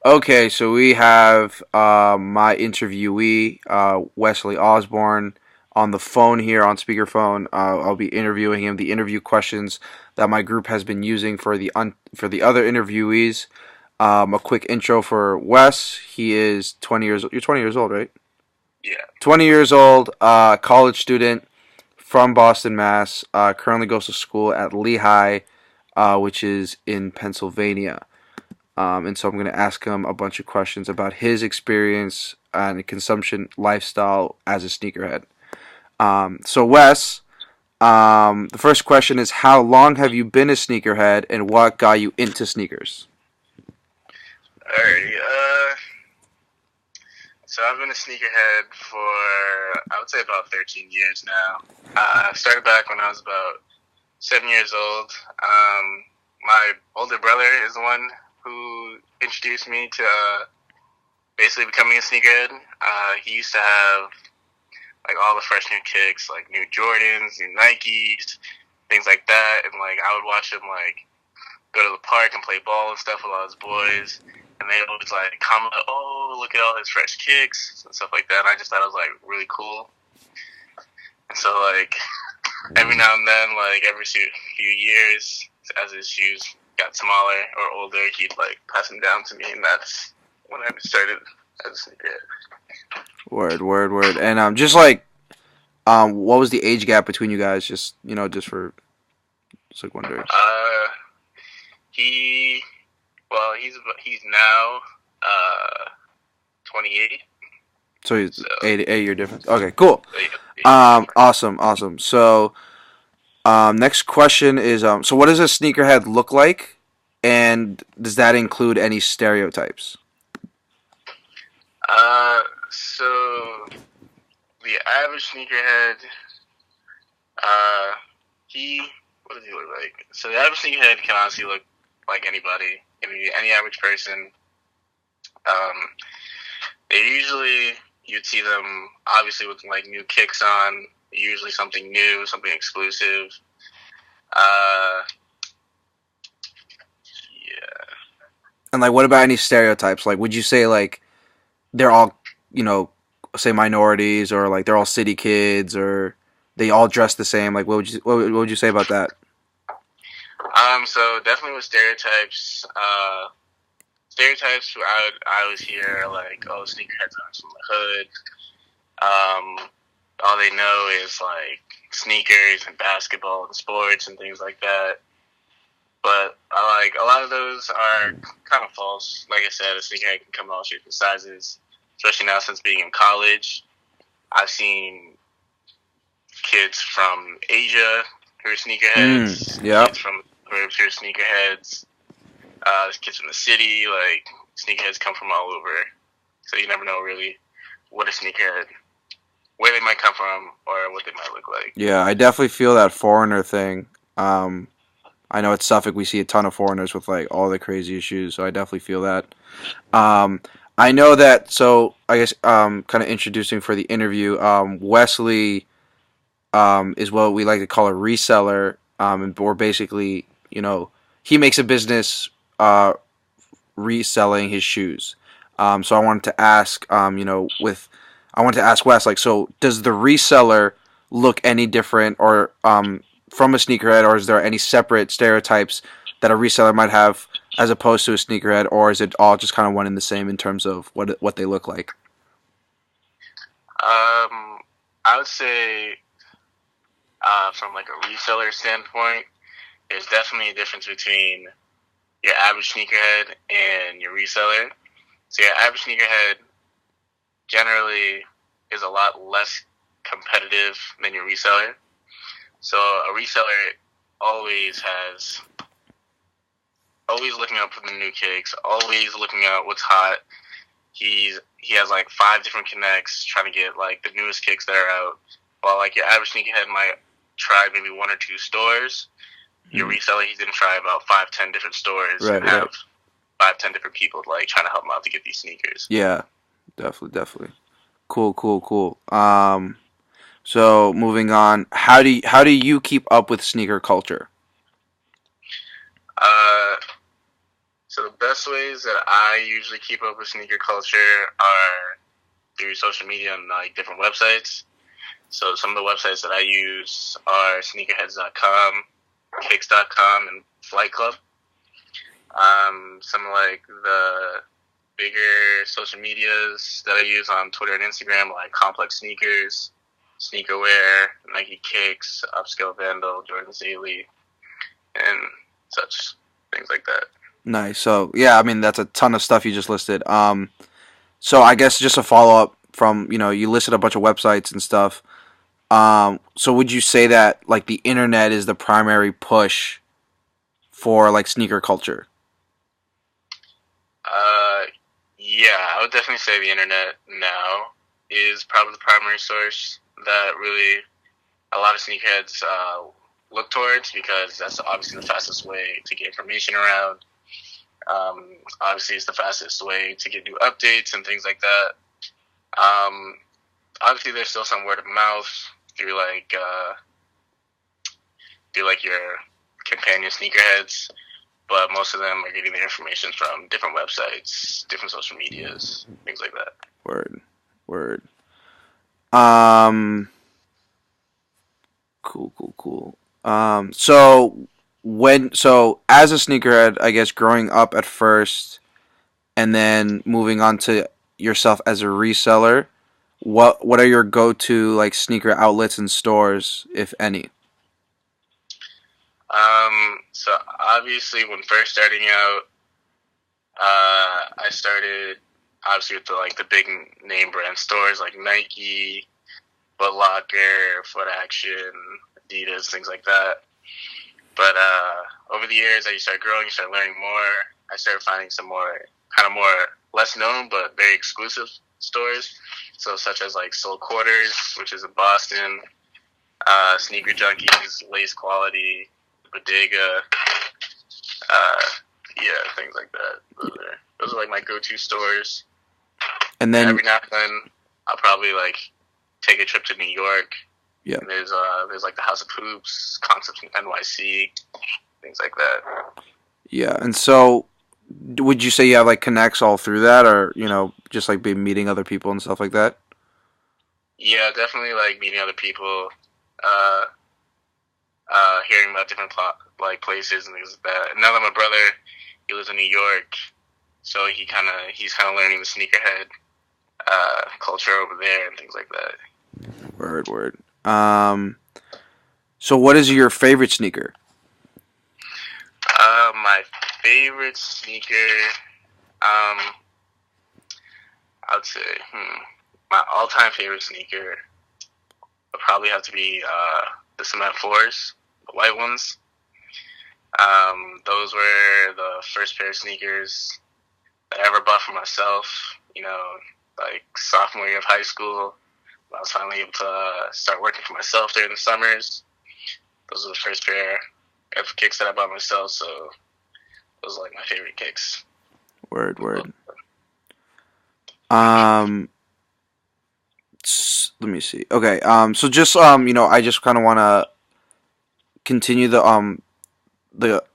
Okay, so we have my interviewee, Wesley Osborne, on the phone here on speakerphone. I'll be interviewing him. The interview questions that my group has been using for for the other interviewees. A quick intro for Wes. He is 20 years. You're 20 years old, right? Yeah. 20 years old. College student from Boston, Mass. Currently goes to school at Lehigh, which is in Pennsylvania. And so I'm going to ask him a bunch of questions about his experience and consumption lifestyle as a sneakerhead. So, Wes, the first question is how long have you been a sneakerhead and what got you into sneakers? Alrighty. So I've been a sneakerhead for I would say about 13 years now. I started back when I was about 7 years old. My older brother is the one who introduced me to basically becoming a sneakerhead. He used to have like all the fresh new kicks, like new Jordans, new Nikes, things like that, and like I would watch him like go to the park and play ball and stuff with all his boys. And they always like comment, "Oh, look at all his fresh kicks and stuff like that." And I just thought it was like really cool. And so like every now and then, like every few years, as his shoes got smaller or older, he'd like pass them down to me, and that's when I started as a sneakerhead. Word, word, word. And just what was the age gap between you guys? Just just for just like wondering. Uh, he well, he's now 28. So he's So 8 year difference. Okay, cool. yeah. Awesome, awesome. So next question is so what does a sneakerhead look like, and does that include any stereotypes? So the average sneakerhead, uh, he what does he look like? So the average sneakerhead can honestly look like anybody, any average person. Um, they usually you'd see them obviously with like new kicks on, usually something new, something exclusive. Uh, yeah. And like, what about any stereotypes? Like, would you say like they're all you know say minorities, or like they're all city kids, or they all dress the same? Like, what would you say about that? So definitely with stereotypes. Stereotypes I always hear like, oh, sneakerheads are from the hood. All they know is like sneakers and basketball and sports and things like that. But like a lot of those are kind of false. Like I said, a sneakerhead can come in all shapes and sizes. Especially now since being in college, I've seen kids from Asia who are sneakerheads, Yep. kids from suburbs who are sneakerheads, there's kids from the city. Like sneakerheads come from all over, so you never know really what a sneakerhead, where they might come from, or what they might look like. Yeah, I definitely feel that foreigner thing. Um, I know at Suffolk we see a ton of foreigners with like all the crazy issues, so I definitely feel that. Um, I know that. So I guess kind of introducing for the interview, Wesley is what we like to call a reseller, and or basically, he makes a business reselling his shoes. So I wanted to ask, I wanted to ask Wes, like, so does the reseller look any different, or from a sneakerhead, or is there any separate stereotypes that a reseller might have as opposed to a sneakerhead, or is it all just kind of one and the same in terms of what they look like? I would say from like a reseller standpoint, there's definitely a difference between your average sneakerhead and your reseller. So your average sneakerhead generally is a lot less competitive than your reseller. So a reseller always has always looking out for the new kicks, always looking out what's hot. He has like five different connects trying to get like the newest kicks that are out. While like your average sneakerhead might try maybe one or two stores, your Mm. reseller he's gonna try about 5, 10 different stores and Right, have right. 5, 10 different people like trying to help him out to get these sneakers. Yeah, definitely, definitely. Cool, cool, cool. So moving on, how do you keep up with sneaker culture? Uh, So the best ways that I usually keep up with sneaker culture are through social media and like different websites. So some of the websites that I use are sneakerheads.com, kicks.com, and Flight Club. Some of like the bigger social medias that I use on Twitter and Instagram, like Complex Sneakers, Sneakerwear, Nike Kicks, Upscale Vandal, Jordan Zaylee, and such things like that. Nice. So yeah, I mean that's a ton of stuff you just listed. So I guess just a follow up from you listed a bunch of websites and stuff. So would you say that like the internet is the primary push for like sneaker culture? Uh, yeah, I would definitely say the internet now is probably the primary source that really a lot of sneakerheads look towards because that's obviously the fastest way to get information around. Obviously, it's the fastest way to get new updates and things like that. Um, Obviously, there's still some word of mouth through your companion sneakerheads, but most of them are getting their information from different websites, different social medias, things like that. Word, word. Um, cool, cool, cool. So as a sneakerhead, I guess growing up at first, and then moving on to yourself as a reseller, what are your go to like sneaker outlets and stores, if any? So obviously, when first starting out, I started obviously with the big name brand stores like Nike, Foot Locker, Foot Action, Adidas, things like that. But over the years, as you start growing, you start learning more. I started finding some more less known but very exclusive stores. So such as like Soul Quarters, which is in Boston, Sneaker Junkies, Lace Quality, Bodega, uh, yeah, things like that. Those are like my go-to stores. And And then every now and then, I'll probably like take a trip to New York. yeah, And there's like the House of Hoops, Concepts NYC, things like that. yeah. And so would you say you have like connects all through that, or just like be meeting other people and stuff like that? Yeah, definitely like meeting other people, uh, hearing about different places and things like that. And now that my brother he lives in New York, so he's kind of learning the sneakerhead culture over there and things like that. Word, word. So what is your favorite sneaker? My favorite sneaker, um, I would say, my all-time favorite sneaker would probably have to be the Cement Fours, the white ones. Those were the first pair of sneakers that I ever bought for myself. Like sophomore year of high school, I was finally able to start working for myself during the summers. Those were the first pair of kicks that I bought myself, so those are like my favorite kicks. Word, word. Um, Let me see. Okay. So just I just kind of want to continue the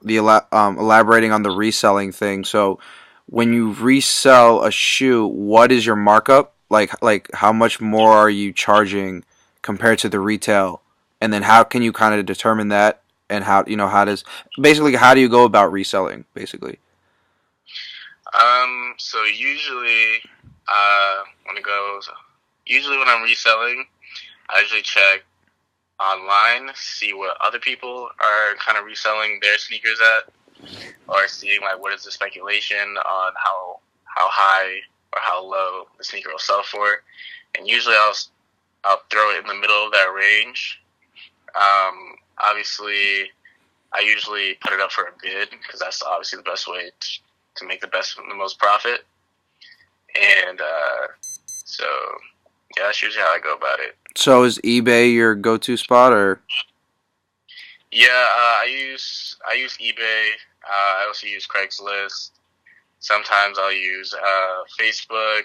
elaborating on the reselling thing. So when you resell a shoe, what is your markup? Like how much more are you charging compared to the retail? And then how can you kind of determine that? And how do you go about reselling basically? So when it goes, usually when I'm reselling, I usually check online, see what other people are kind of reselling their sneakers at, or seeing like what is the speculation on how high or how low the sneaker will sell for, and usually I'll throw it in the middle of that range. Obviously, I usually put it up for a bid because that's obviously the best way to make the most profit, and so yeah, that's usually how I go about it. So is eBay your go-to spot or? Yeah, I use eBay. I also use Craigslist. Sometimes I'll use Facebook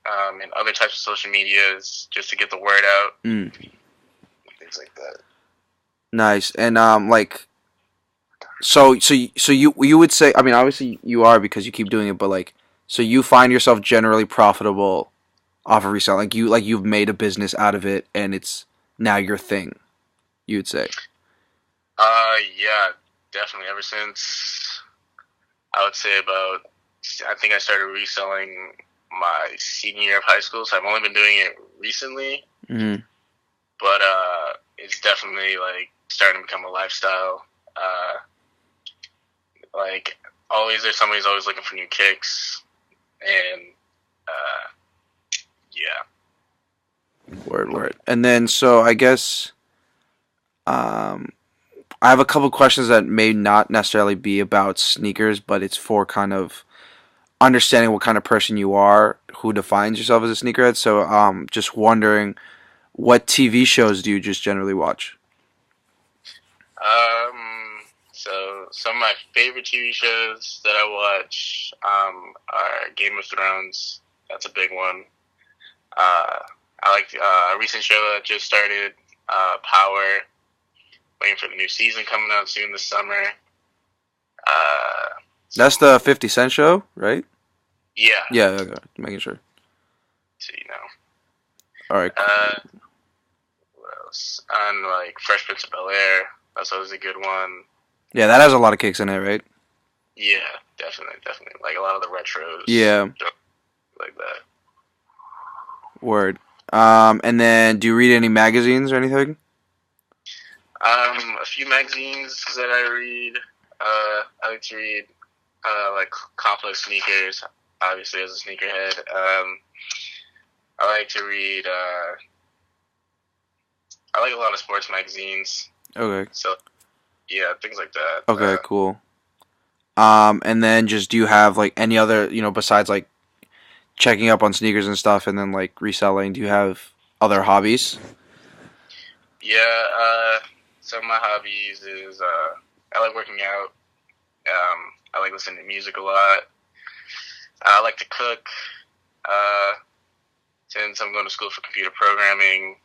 and other types of social medias just to get the word out. Mm, Things like that. nice. And So you would say, I mean, obviously you are because you keep doing it, but like, so you find yourself generally profitable off of reselling, like you've made a business out of it, and it's now your thing. You would say. Yeah, definitely. Ever since I would say about, I think I started reselling my senior year of high school, so I've only been doing it recently, Hmm. but it's definitely like starting to become a lifestyle. Like always, there's somebody who's always looking for new kicks, and uh, yeah. Word, word. And then, so I guess um, I have a couple questions that may not necessarily be about sneakers, but it's for kind of understanding what kind of person you are, who defines yourself as a sneakerhead. So, just wondering, what TV shows do you just generally watch? So some of my favorite TV shows that I watch are Game of Thrones. That's a big one. Uh, I like a recent show that just started, Power. Waiting for the new season coming out soon this summer. Uh, That's some the 50 Cent show, right? Yeah, Yeah, okay. Making sure. so All right, Uh, what else? And like Fresh Prince of Bel Air. That's always a good one. yeah, that has a lot of kicks in it, right? Yeah, definitely, definitely. Like a lot of the retros, Yeah, like that. word. And then do you read any magazines or anything? A few magazines that I read. I like to read like Complex Sneakers. Obviously, as a sneakerhead, I like to read. I like a lot of sports magazines. Okay. So yeah, things like that. Okay, cool. And then just do you have like any other, besides like checking up on sneakers and stuff and then like reselling, do you have other hobbies? Yeah. Some of my hobbies is I like working out. I like listening to music a lot. I like to cook. Uh, since I'm going to school for computer programming,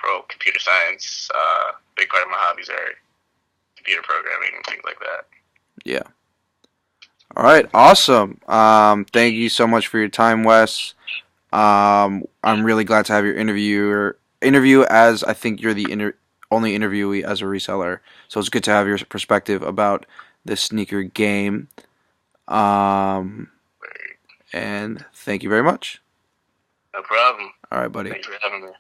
for computer science, big part of my hobbies are computer programming and things like that. Yeah. All right, awesome. Thank you so much for your time, Wes. I'm really glad to have your interview as I think you're the only interviewee as a reseller. So it's good to have your perspective about the sneaker game. Um, and thank you very much. No problem. All right, buddy. Thanks for having me.